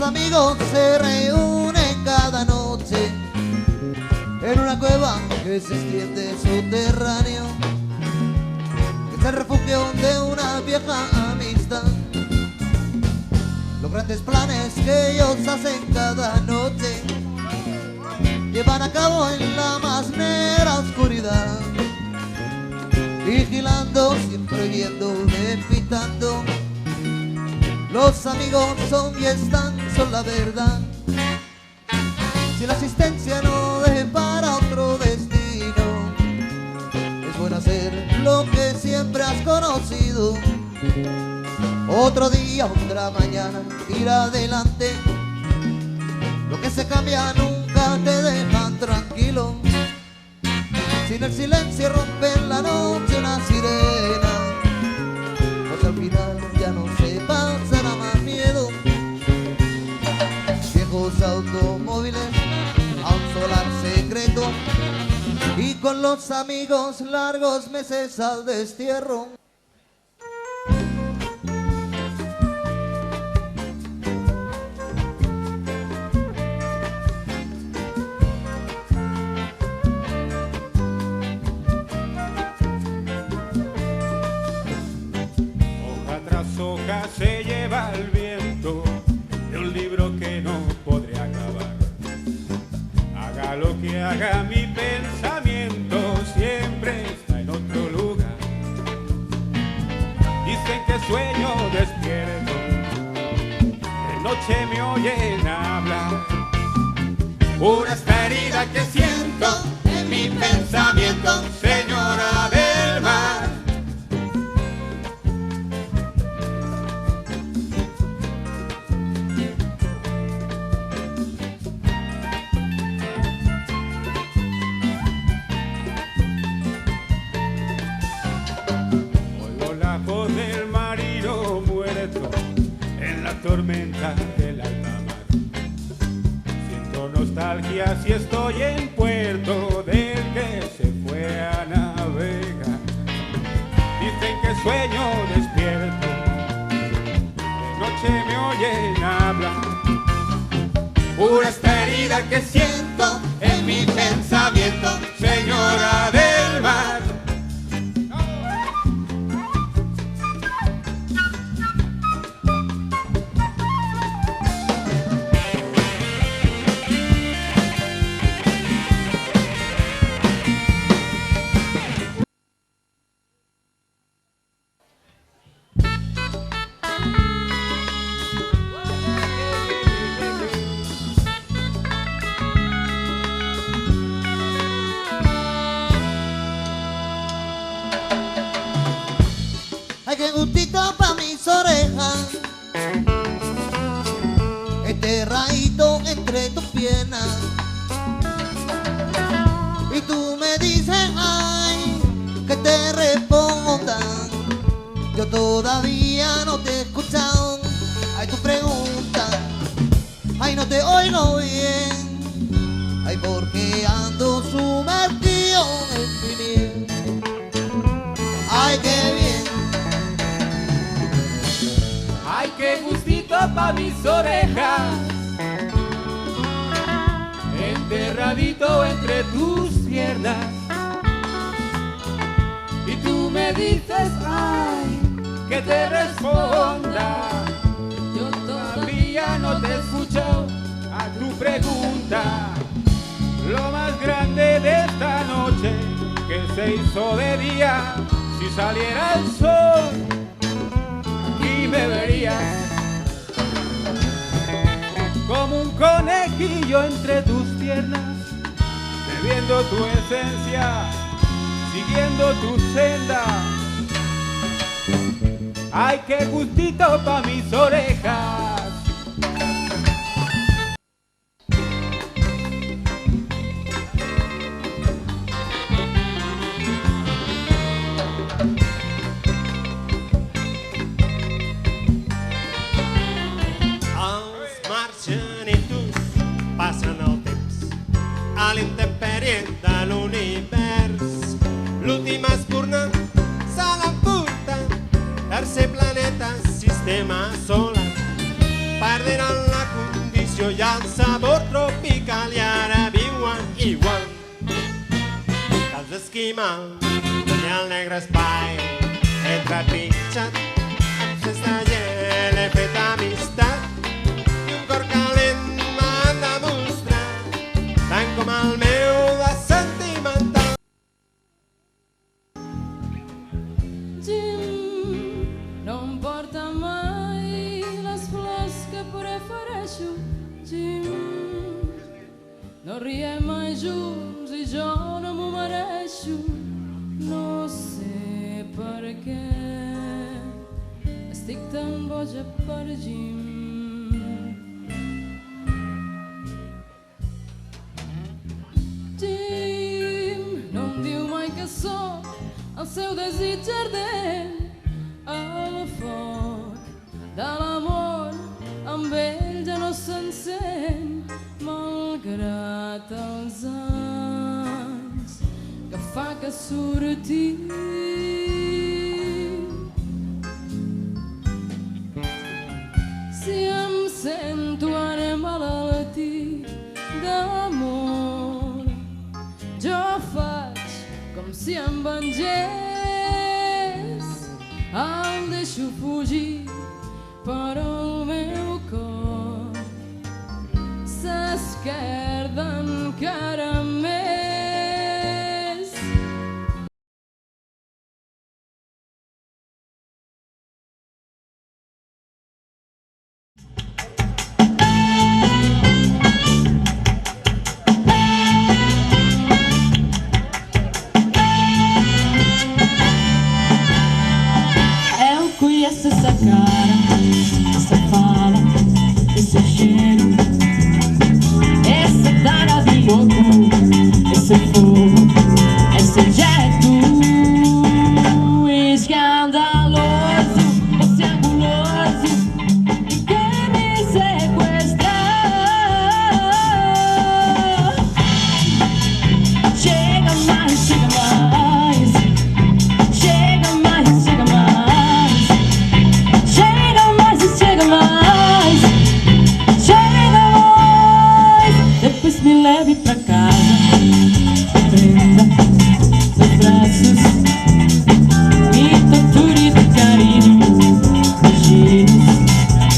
amigos se reúnen cada noche en una cueva que se extiende subterráneo, que es el refugio de una vieja amistad. Los grandes planes que ellos hacen cada noche llevan a cabo en la más negra oscuridad, vigilando, siempre viendo, despistando. Los amigos son y están, son la verdad. Si la existencia no depara otro destino, es bueno hacer lo que siempre has conocido. Otro día, otra mañana, ir adelante. Lo que se cambia nunca te dejan tranquilo. Sin el silencio rompe en la noche una sirena, pues al final ya no se pasará más miedo. Viejos automóviles a un solar secreto, y con los amigos largos meses al destierro. Hoja se lleva el viento de un libro que no podré acabar. Haga lo que haga, mi pensamiento siempre está en otro lugar. Dicen que sueño despierto, de noche me oyen hablar. Una esta herida que siento en mi pensamiento, señora del mar. Tormenta del alta mar. Siento nostalgia si estoy en puerto del que se fue a navegar. Dicen que sueño despierto, de noche me oyen hablar. Pura esta herida que siento en mi pensamiento, señora del mar. Ay, qué gustito pa' mis orejas, enterradito entre tus piernas. Y tú me dices, ay, que te responda. Yo todavía no te he escuchado. Ay, tu pregunta, ay, no te oigo bien. Ay, porque ando sumergido en mi miel. Ay, qué bien. Ay, qué gustito pa' mis orejas, enterradito entre tus piernas. Y tú me dices, ay, que te responda. Yo todavía no te he escuchado a tu pregunta. Lo más grande de esta noche que se hizo de día, si saliera el sol y me verías como un conejillo entre tus piernas, bebiendo tu esencia, siguiendo tu senda. Ay, qué gustito pa' mis orejas. A l'intempèrie de l'univers, l'última espurna se l'emporta, tercer planeta, sistema solar, perdiran la sabor tropical i ara viuen igual que els esquimals. I el negre espai he trepitjat amb cens de gel, he fet amistat i un cor calent m'han demostrat tant com el meu de sentimental. Jim no em porta mai les flors que prefereixo. Jim no riem mai junts i jo no m'ho mereixo. No sé per què estic tan boja per Jim. Jim no em diu mai que sóc el seu desig ardent. El foc de l'amor amb ell ja no s'encén, malgrat els anys que fa que sortim. Si em sento ara malaltir d'amor, jo faig com si em vengés. El deixo fugir, però el meu cor s'esquerda encara més. Eu conheço essa cara, essa fala, esse cheiro, esse danado louco, esse fogo, esse jeito escandaloso, esse anguloso que quer me sequestrar. Chega mais, chega mais. Chega mais, chega mais. Chega mais e chega mais. Chega mais. Depois me leve pra casa, me prenda nos braços, me torture de carinho, beijinhos,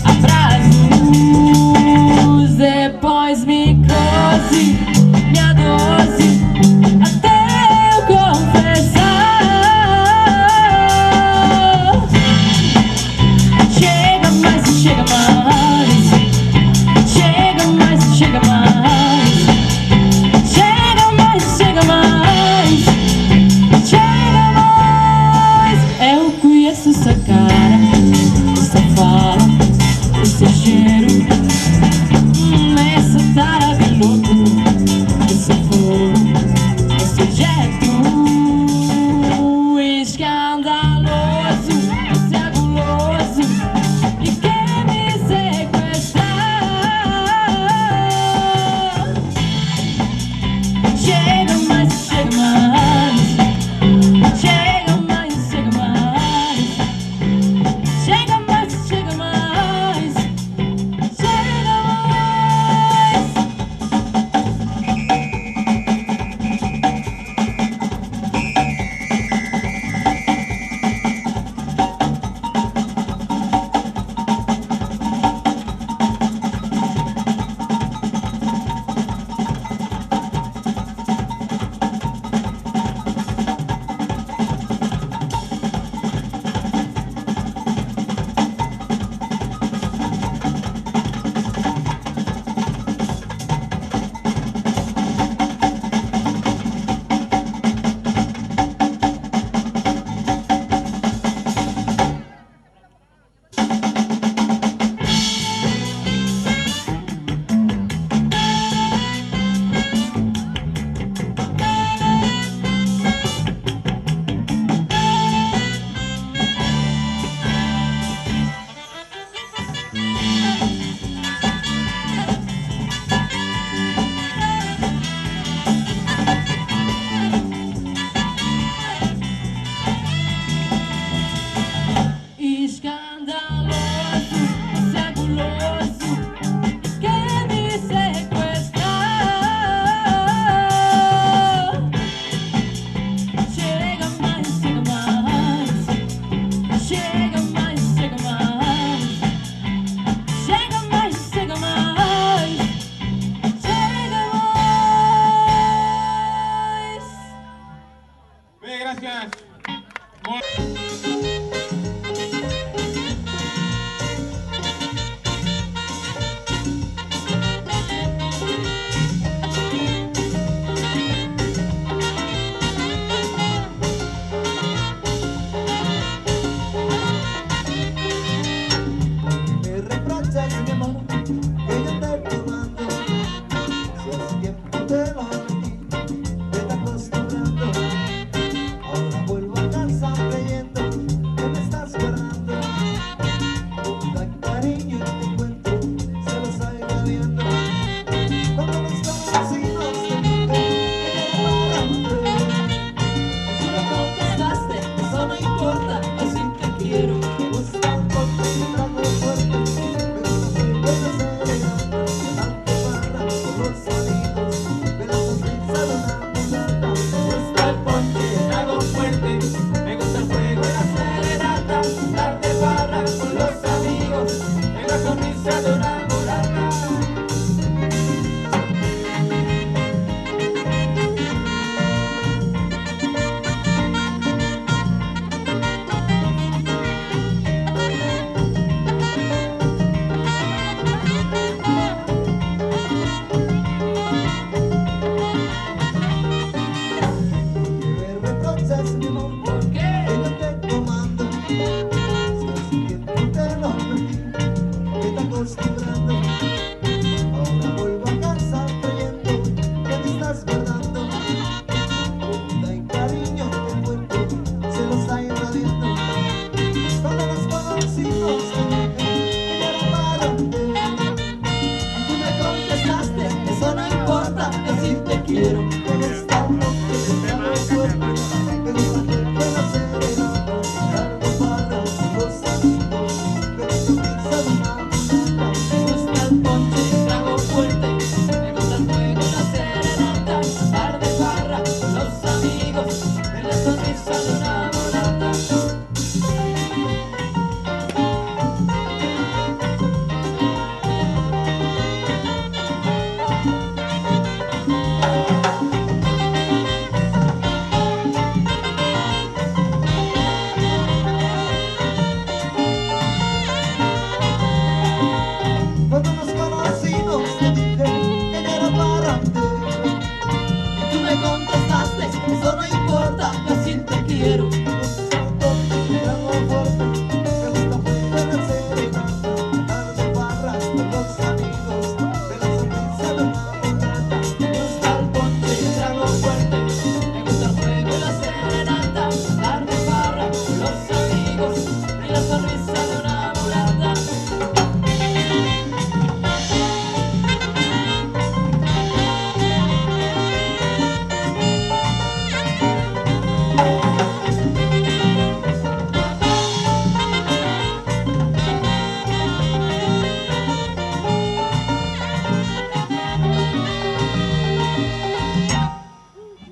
abraços. Depois me cose, me adose, até eu confessar. Chega mais e chega mais. Chega mais e chega mais. Rosa.